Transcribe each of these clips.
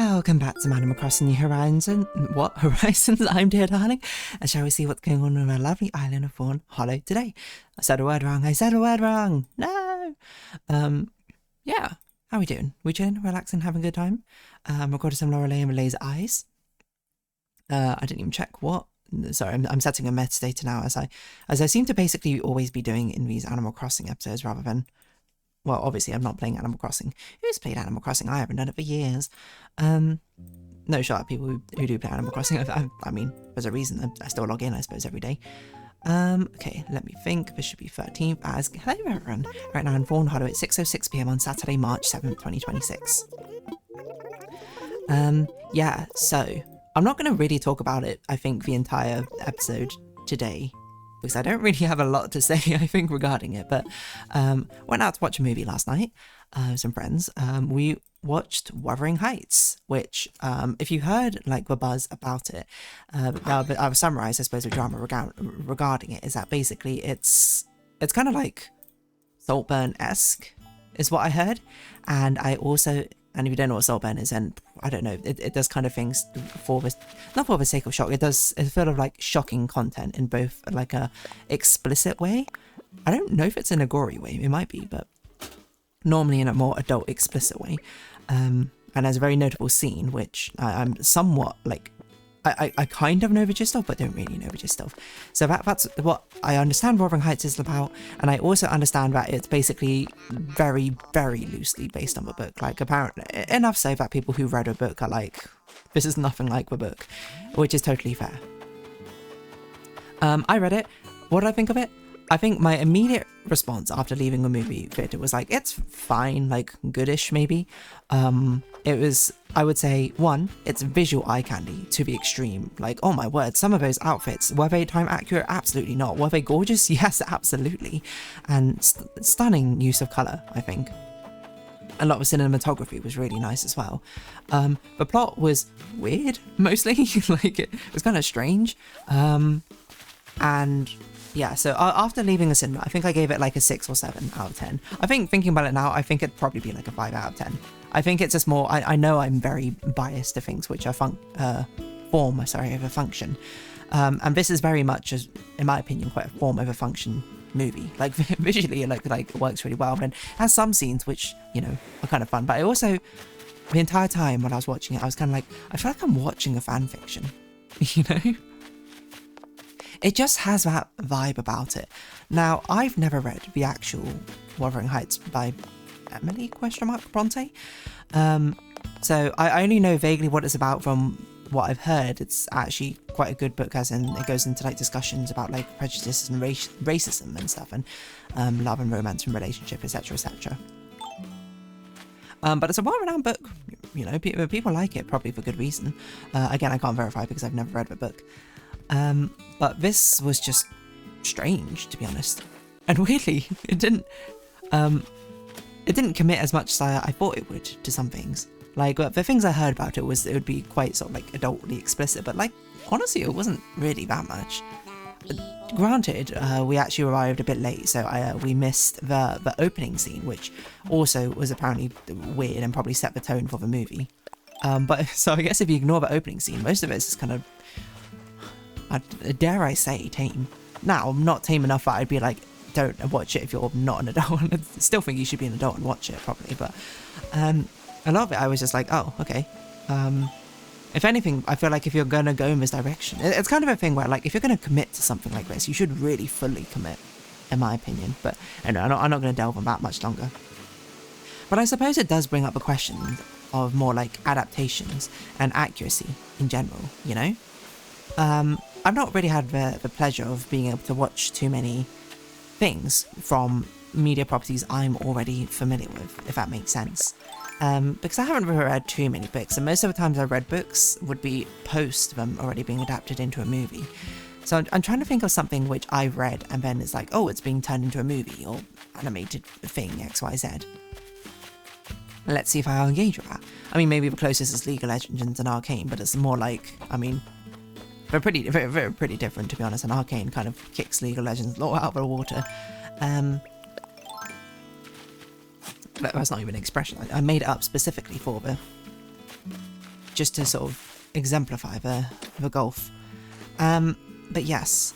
Welcome back to Animal Crossing New Horizons. What? Horizons? I'm dear darling. And shall we see what's going on our lovely island of Fawnhallow today? I said a word wrong. I said a word wrong. No. Yeah. How are we doing? We chilling, relaxing, having a good time? Recorded some Lorelei and Laser Eyes. I didn't even check what. Sorry, I'm setting a metadata now as I seem to basically always be doing in these Animal Crossing episodes rather than. Well, obviously, I'm not playing Animal Crossing. Who's played Animal Crossing? I haven't done it for years. No, shut up, people who do play Animal Crossing. I mean, there's a reason I still log in, I suppose, every day. Okay, let me think. This should be 13th as... Hello, everyone. Right now in Fawnhallow at 6:06 PM on Saturday, March 7th, 2026. Yeah, so... I'm not going to really talk about it, I think, the entire episode today. Because I don't really have a lot to say, I think, regarding it. But went out to watch a movie last night with some friends. We watched Wuthering Heights, which, if you heard like the buzz about it, I'll summarize, I suppose, the drama regarding it is that basically it's kind of like Saltburn-esque, is what I heard. And I also... And if you don't know what Saltburn is, then I don't know, it does kind of things not for the sake of shock, it's full of like shocking content in both like a explicit way. I don't know if it's in a gory way, it might be, but normally in a more adult explicit way. And there's a very notable scene, which I'm somewhat like, I kind of know the gist of, but don't really know the gist of. So that's what I understand Wuthering Heights is about, and I also understand that it's basically very, very loosely based on the book. Like, apparently, enough so that people who read a book are like, this is nothing like the book, which is totally fair. I read it. What did I think of it? I think my immediate response after leaving the movie theater was like, it's fine, like goodish maybe. It was, I would say, one, it's visual eye candy to the extreme. Like, oh my word, some of those outfits, were they time accurate? Absolutely not. Were they gorgeous? Yes, absolutely. And stunning use of colour, I think. A lot of cinematography was really nice as well. The plot was weird, mostly. Like, it was kind of strange. And... yeah, so after leaving the cinema, I think I gave it like a 6 or 7 out of 10. I think, thinking about it now, I think it'd probably be like a 5 out of 10. I think it's just more, I know I'm very biased to things which are form of a function. And this is very much, as in my opinion, quite a form of a function movie. Like, visually, like it works really well, but it has some scenes which, you know, are kind of fun. But I also, the entire time when I was watching it, I was kind of like, I feel like I'm watching a fan fiction, you know? It just has that vibe about it. Now, I've never read the actual Wuthering Heights by Emily Bronte. So I only know vaguely what it's about from what I've heard. It's actually quite a good book, as in it goes into like discussions about like prejudice and racism and stuff, and love and romance and relationship, etc, etc. But it's a well-renowned book. You know, people like it, probably for good reason. Again, I can't verify because I've never read the book. But this was just strange, to be honest. And weirdly, it didn't commit as much as I thought it would to some things. Like, the things I heard about it would be quite sort of like adultly explicit, but like, honestly, it wasn't really that much. Granted, we actually arrived a bit late, so we missed the opening scene, which also was apparently weird and probably set the tone for the movie. But so I guess if you ignore the opening scene, most of it is kind of, dare I say, tame. Now, I'm not tame enough that I'd be like, don't watch it if you're not an adult. I still think you should be an adult and watch it, probably, but a lot of it I was just like, oh, okay. If anything, I feel like if you're going to go in this direction, it's kind of a thing where, like, if you're going to commit to something like this, you should really fully commit, in my opinion. But anyway, I'm not going to delve on that much longer. But I suppose it does bring up a question of more, like, adaptations and accuracy in general, you know? I've not really had the pleasure of being able to watch too many things from media properties I'm already familiar with, if that makes sense. Because I haven't really read too many books, and most of the times I read books would be post them already being adapted into a movie. So I'm trying to think of something which I've read and then it's like, oh, it's being turned into a movie or animated thing, XYZ. Let's see if I'll engage with that. I mean, maybe the closest is League of Legends and Arcane, but it's more like, I mean, they're pretty different, to be honest, and Arcane kind of kicks League of Legends out of the water. That's not even an expression. I made it up specifically for just to sort of exemplify the gulf. But yes,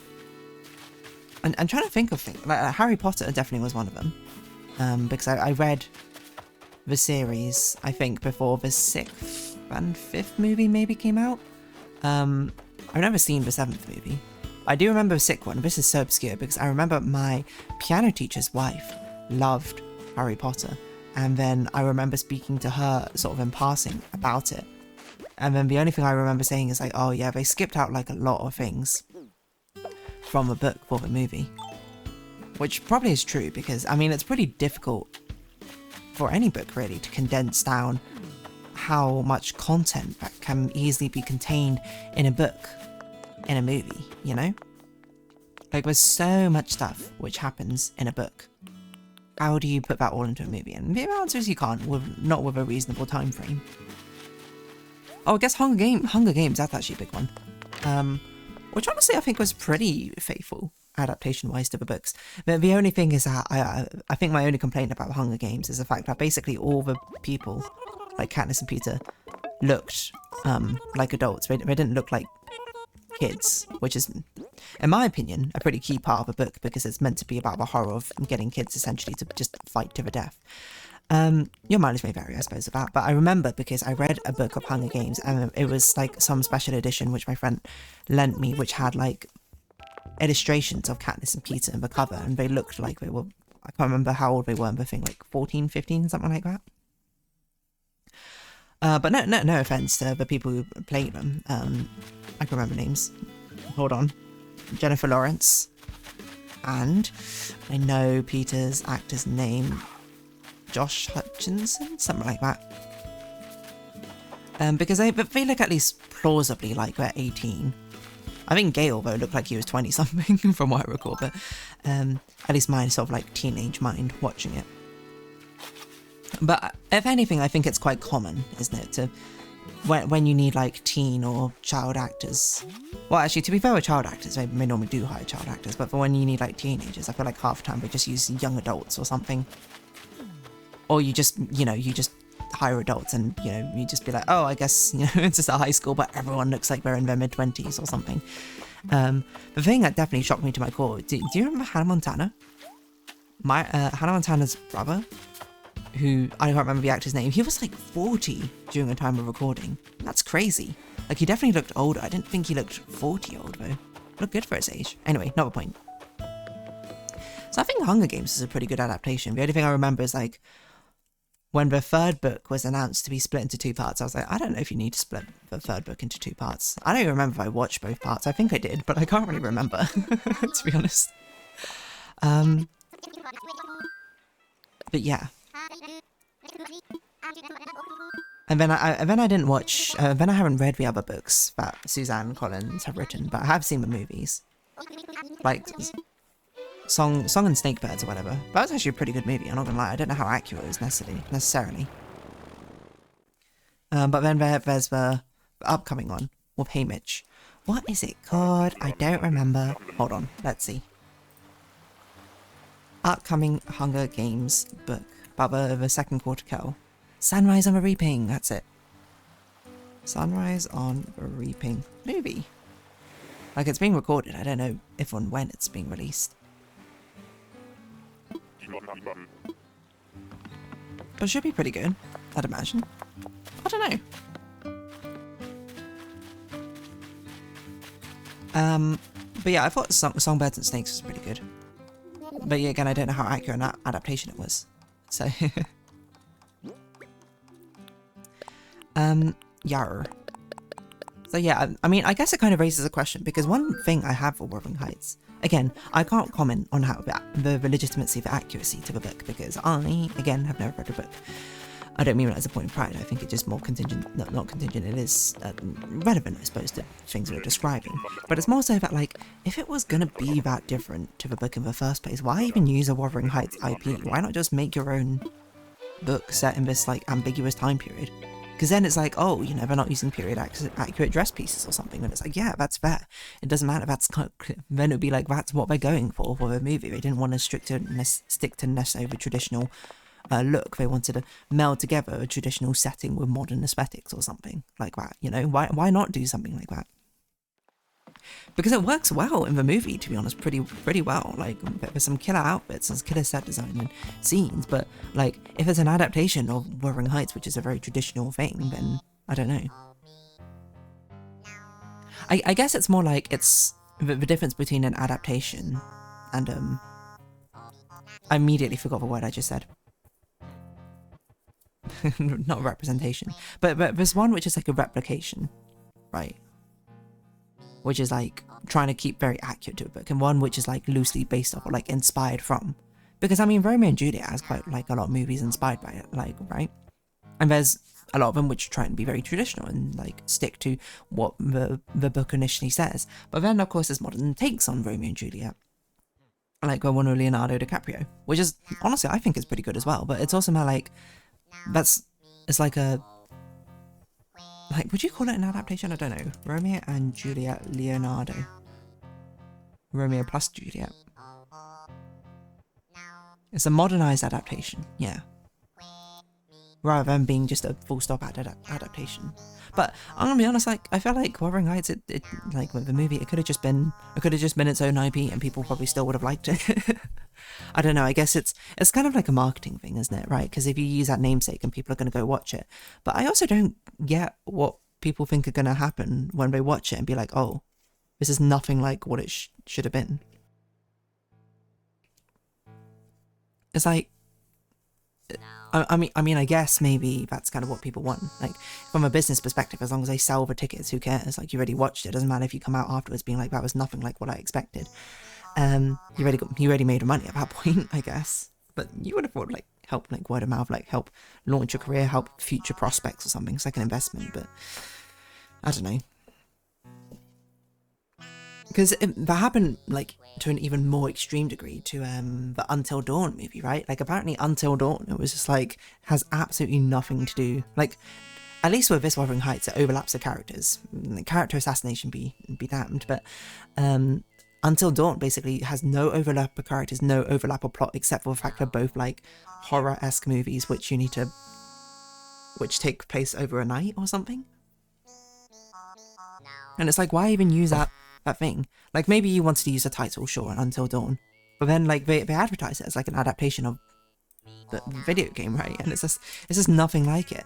and I'm trying to think of things, like Harry Potter definitely was one of them, because I read the series, I think, before the 6th and 5th movie maybe came out. I've never seen the 7th movie. I do remember the 6th one. This is so obscure because I remember my piano teacher's wife loved Harry Potter, and then I remember speaking to her sort of in passing about it, and then the only thing I remember saying is like, oh yeah, they skipped out like a lot of things from the book for the movie, which probably is true because I mean it's pretty difficult for any book really to condense down how much content that can easily be contained in a book in a movie, you know? Like there's so much stuff which happens in a book. How do you put that all into a movie? And the answer is you can't, not with a reasonable time frame. Oh, I guess Hunger Games, that's actually a big one. Which honestly I think was pretty faithful adaptation-wise to the books. But the only thing is that I think my only complaint about Hunger Games is the fact that basically all the people, like Katniss and Peter, looked like adults. They didn't look like kids, which is, in my opinion, a pretty key part of the book because it's meant to be about the horror of getting kids essentially to just fight to the death. Your mileage may vary, I suppose, of that, but I remember because I read a book of Hunger Games and it was like some special edition which my friend lent me, which had like illustrations of Katniss and Peter in the cover, and they looked like they were, I can't remember how old they were, but I think like 14, 15, something like that. But no offense to the people who played them. I can remember names. Hold on. Jennifer Lawrence. And I know Peter's actor's name. Josh Hutchinson? Something like that. Because they look at least plausibly like they're 18. I think Gale, though, looked like he was 20-something from what I recall, but at least mine sort of like teenage mind watching it. But if anything, I think it's quite common, isn't it, to when you need like teen or child actors. Well, actually, to be fair with child actors, they normally do hire child actors, but for when you need like teenagers, I feel like half the time they just use young adults or something. Or you just hire adults and, you just be like, oh, I guess, it's just a high school, but everyone looks like they're in their mid-20s or something. The thing that definitely shocked me to my core, do you remember Hannah Montana? Hannah Montana's brother, who, I can't remember the actor's name, he was like 40 during the time of recording. That's crazy. Like, he definitely looked older. I didn't think he looked 40 old, though. Looked good for his age. Anyway, not the point. So I think Hunger Games is a pretty good adaptation. The only thing I remember is, like, when the third book was announced to be split into 2 parts, I was like, I don't know if you need to split the third book into 2 parts. I don't even remember if I watched both parts. I think I did, but I can't really remember, to be honest. But yeah. And then I didn't watch, then I haven't read the other books that Suzanne Collins have written, but I have seen the movies. Like, Song and Snakebirds or whatever. That was actually a pretty good movie, I'm not gonna lie. I don't know how accurate it was necessarily. But then there's the upcoming one with Haymitch. What is it called? I don't remember. Hold on, let's see. Upcoming Hunger Games book about the second quarter kill. Sunrise on the Reaping, that's it. Sunrise on the Reaping movie. Like, it's being recorded, I don't know if and when it's being released. But it should be pretty good, I'd imagine. I don't know. But yeah, I thought Songbirds and Snakes was pretty good. But yeah, again, I don't know how accurate an adaptation it was. So, Yarr. So yeah, I mean, I guess it kind of raises a question, because one thing I have for Wuthering Heights, again, I can't comment on how the legitimacy, the accuracy to the book, because I, again, have never read a book. I don't mean it as a point of pride, I think it's just more contingent, not contingent, it is relevant, I suppose, to things we're describing. But it's more so that, like, if it was gonna be that different to the book in the first place, why even use a Wuthering Heights IP? Why not just make your own book set in this, like, ambiguous time period? Because then it's like, oh, they're not using period accurate dress pieces or something, and it's like, yeah, that's fair. It doesn't matter, then it would be like, that's what they're going for the movie. They didn't want to stick to necessarily the traditional look. They wanted to meld together a traditional setting with modern aesthetics or something like that. You know, why not do something like that? Because it works well in the movie, to be honest, pretty well. Like, there's some killer outfits, there's killer set design and scenes, but like, if it's an adaptation of Wuthering Heights, which is a very traditional thing, then I don't know. I guess it's more like it's the difference between an adaptation and I immediately forgot the word I just said. Not representation, but there's one which is like a replication, right? Which is like trying to keep very accurate to a book, and one which is like loosely based off or like inspired from. Because I mean, Romeo and Juliet has quite like a lot of movies inspired by it, like, right? And there's a lot of them which try and be very traditional and like stick to what the book initially says. But then of course there's modern takes on Romeo and Juliet, like one with Leonardo DiCaprio, which is honestly I think is pretty good as well. But it's also more like it's like a, like, would you call it an adaptation? I don't know. Romeo and Juliet, Leonardo. Romeo plus Juliet. It's a modernized adaptation, yeah. Rather than being just a full stop adaptation. But I'm gonna be honest, like, I feel like Wuthering Heights, it like with the movie, it could have just been its own IP and people probably still would have liked it. I don't know, I guess it's kind of like a marketing thing, isn't it, right? Because if you use that namesake and people are going to go watch it. But I also don't get what people think are going to happen when they watch it and be like, oh, this is nothing like what it should have been. It's like, I mean, I guess maybe that's kind of what people want. Like, from a business perspective, as long as they sell the tickets, who cares? Like, you already watched it. It doesn't matter if you come out afterwards being like, that was nothing like what I expected. You already made money at that point, I guess. But you would have thought, like, help, like, word of mouth, like, help launch your career, help future prospects or something. It's like an investment, but I don't know. Because that happened, like, to an even more extreme degree to the Until Dawn movie, right? Like, apparently Until Dawn, it was just, like, has absolutely nothing to do, like, at least with this Wuthering Heights, it overlaps the characters. Character assassination be damned, but Until Dawn basically has no overlap of characters, no overlap of plot, except for the fact they're both, like, horror-esque movies which take place over a night or something. And it's like, why even use that thing? Like, maybe you wanted to use the title, sure, Until Dawn, but then, like, they advertise it as like an adaptation of the video game, right? And it's just nothing like it.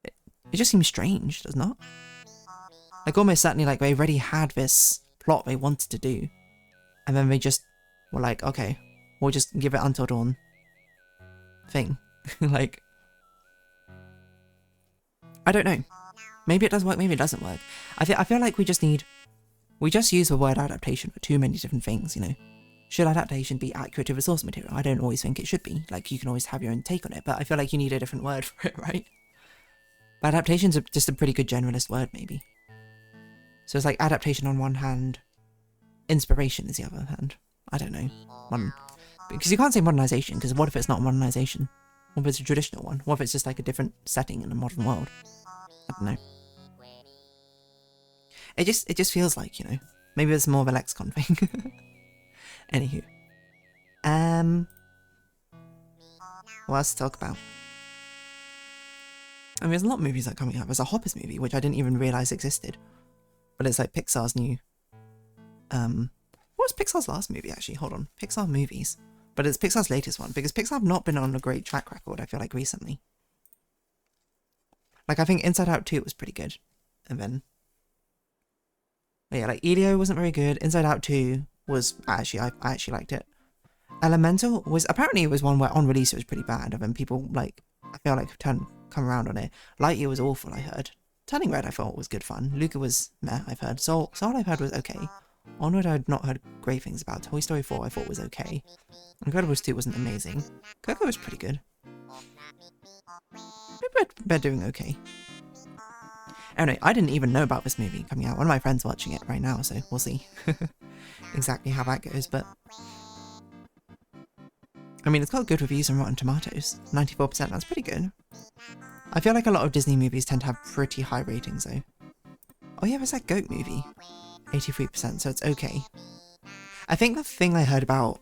It just seems strange, does not? Like, almost certainly, like, they already had this plot they wanted to do, and then they just were like, okay, we'll just give it Until Dawn thing. Like, I don't know. Maybe it does work, maybe it doesn't work. I feel like we just use the word adaptation for too many different things, you know. Should adaptation be accurate to the source material? I don't always think it should be. Like, you can always have your own take on it, but I feel like you need a different word for it, right? But adaptation's just a pretty good generalist word, maybe. So it's like adaptation on one hand, inspiration is the other hand. I don't know. Because you can't say modernization, because what if it's not a modernization? What if it's a traditional one? What if it's just like a different setting in a modern world? I don't know. It just feels like, you know, maybe it's more of a lexicon thing. Anywho. What else to talk about? I mean, there's a lot of movies that are coming out. There's a Hoppers movie, which I didn't even realise existed. But it's like Pixar's new... what was Pixar's last movie, actually? Hold on. Pixar movies. But it's Pixar's latest one, because Pixar have not been on a great track record, I feel like, recently. Like, I think Inside Out 2 was pretty good. And then... yeah, like, Elio wasn't very good. Inside Out 2 was... I actually liked it. Elemental was... apparently it was one where on release it was pretty bad. And then people, like... I feel like come around on it. Lightyear was awful, I heard. Turning Red I thought was good fun. Luca was meh, I've heard. Soul I've heard was okay. Onward I'd not heard great things about. Toy Story 4 I thought was okay. Incredibles 2 wasn't amazing. Coco was pretty good. Maybe they're doing okay. Anyway, I didn't even know about this movie coming out. One of my friends watching it right now, so we'll see exactly how that goes, but... I mean, it's got good reviews on Rotten Tomatoes. 94%, that's pretty good. I feel like a lot of Disney movies tend to have pretty high ratings, though. Oh yeah, there's that Goat movie. 83%, so it's okay. I think the thing I heard about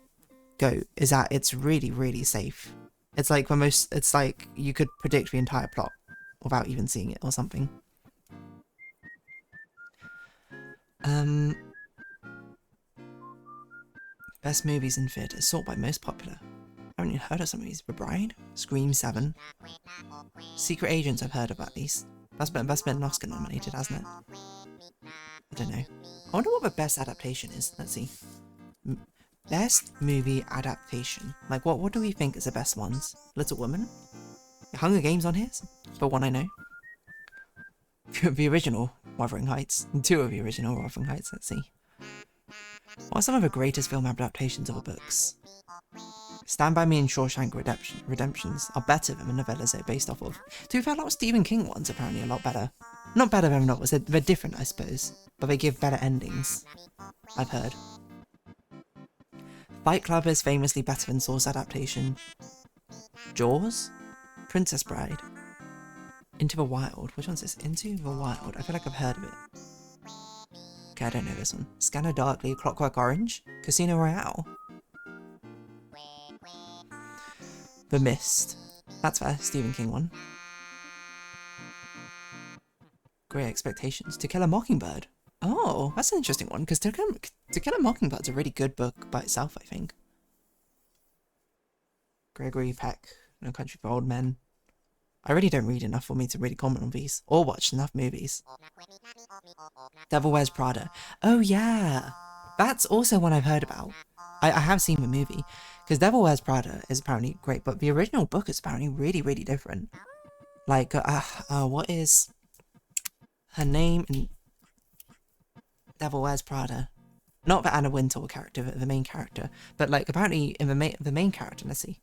Goat is that it's really, really safe. It's like it's like you could predict the entire plot without even seeing it or something. Best movies in theatres, sort by most popular. I haven't even heard of some of these. The Bride, Scream 7, Secret Agents I've heard of at least. That's been Oscar nominated, hasn't it? I don't know. I wonder what the best adaptation is. Let's see. Best movie adaptation. Like, what do we think is the best ones? Little Women? Hunger Games on here, for one I know. The original Wuthering Heights. 2 of the original Wuthering Heights, let's see. What are some of the greatest film adaptations of the books? Stand By Me and Shawshank Redemptions are better than the novellas they're based off of. To be fair, a lot of Stephen King ones apparently a lot better. Not better than novels, they're different I suppose, but they give better endings, I've heard. Fight Club is famously better than Saw's adaptation. Jaws? Princess Bride? Into the Wild? Which one's this? Into the Wild? I feel like I've heard of it. Okay, I don't know this one. Scanner Darkly, Clockwork Orange? Casino Royale? The Mist. That's fair, Stephen King one. Great Expectations. To Kill a Mockingbird. Oh, that's an interesting one, because To Kill a Mockingbird's a really good book by itself, I think. Gregory Peck, No Country for Old Men. I really don't read enough for me to really comment on these, or watch enough movies. Devil Wears Prada. Oh yeah! That's also one I've heard about. I have seen the movie, because Devil Wears Prada is apparently great, but the original book is apparently really, really different. Like, what is her name in Devil Wears Prada? Not the Anna Wintour character, but the main character. But like, apparently in the main character, let's see.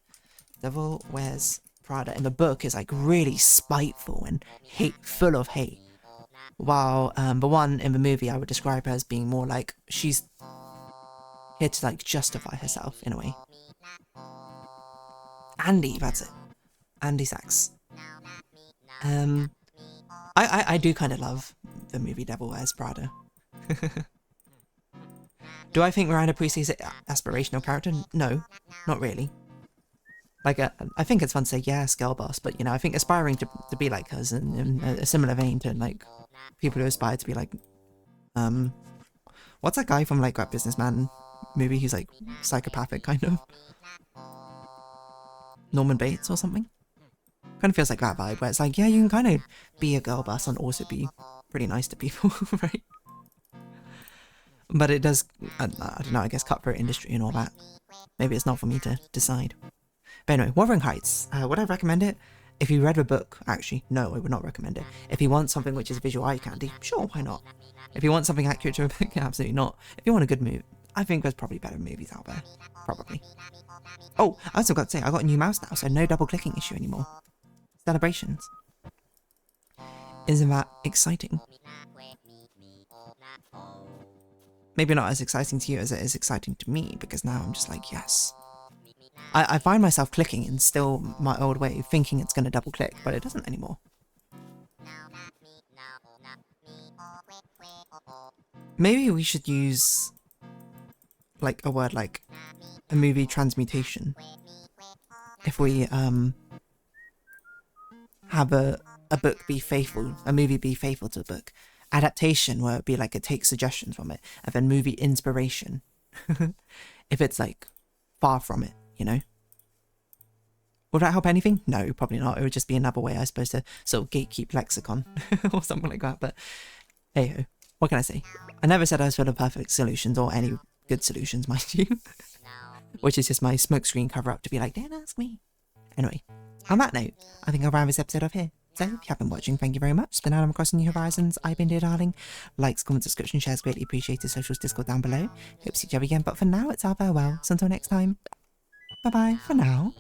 Devil Wears Prada in the book is like really spiteful and full of hate. While the one in the movie I would describe her as being more like she's here to like justify herself in a way. Andy, that's it. Andy Sachs. I do kind of love the movie Devil Wears Prada. Do I think Miranda Priestley's an aspirational character? No, not really. Like, I think it's fun to say, yes, girl boss, but, you know, I think aspiring to be like her is in a similar vein to, like, people who aspire to be like, what's that guy from, like, that Businessman movie? He's, like, psychopathic, kind of. Norman Bates or something? Kind of feels like that vibe, where it's like, yeah, you can kind of be a girl boss and also be pretty nice to people, right? But it does, I don't know, I guess cutthroat industry and all that. Maybe it's not for me to decide. But anyway, Wuthering Heights. Would I recommend it? If you read the book, actually, no, I would not recommend it. If you want something which is visual eye candy, sure, why not? If you want something accurate to a book, absolutely not. If you want a good movie, I think there's probably better movies out there. Probably. Oh, I also got to say, I got a new mouse now, so no double clicking issue anymore. Celebrations. Isn't that exciting? Maybe not as exciting to you as it is exciting to me, because now I'm just like, yes. I find myself clicking in still my old way, thinking it's going to double click, but it doesn't anymore. Maybe we should use, like, a word like a movie transmutation. If we, have a book be faithful, a movie be faithful to a book. Adaptation, where it'd be like it takes suggestions from it, and then movie inspiration. If it's like far from it, you know? Would that help anything? No, probably not. It would just be another way, I suppose, to sort of gatekeep lexicon or something like that. But hey ho, what can I say? I never said I was full of perfect solutions or any good solutions, mind you. Which is just my smokescreen cover up to be like, don't ask me. Anyway, on that note, I think I'll round this episode off here. So, if you have been watching, thank you very much. It's been Adam Crossing New Horizons. I've been dear darling. Likes, comments, subscription, shares, greatly appreciated. Socials, Discord down below. Hope to see you again. But for now, it's our farewell. So until next time, bye bye for now.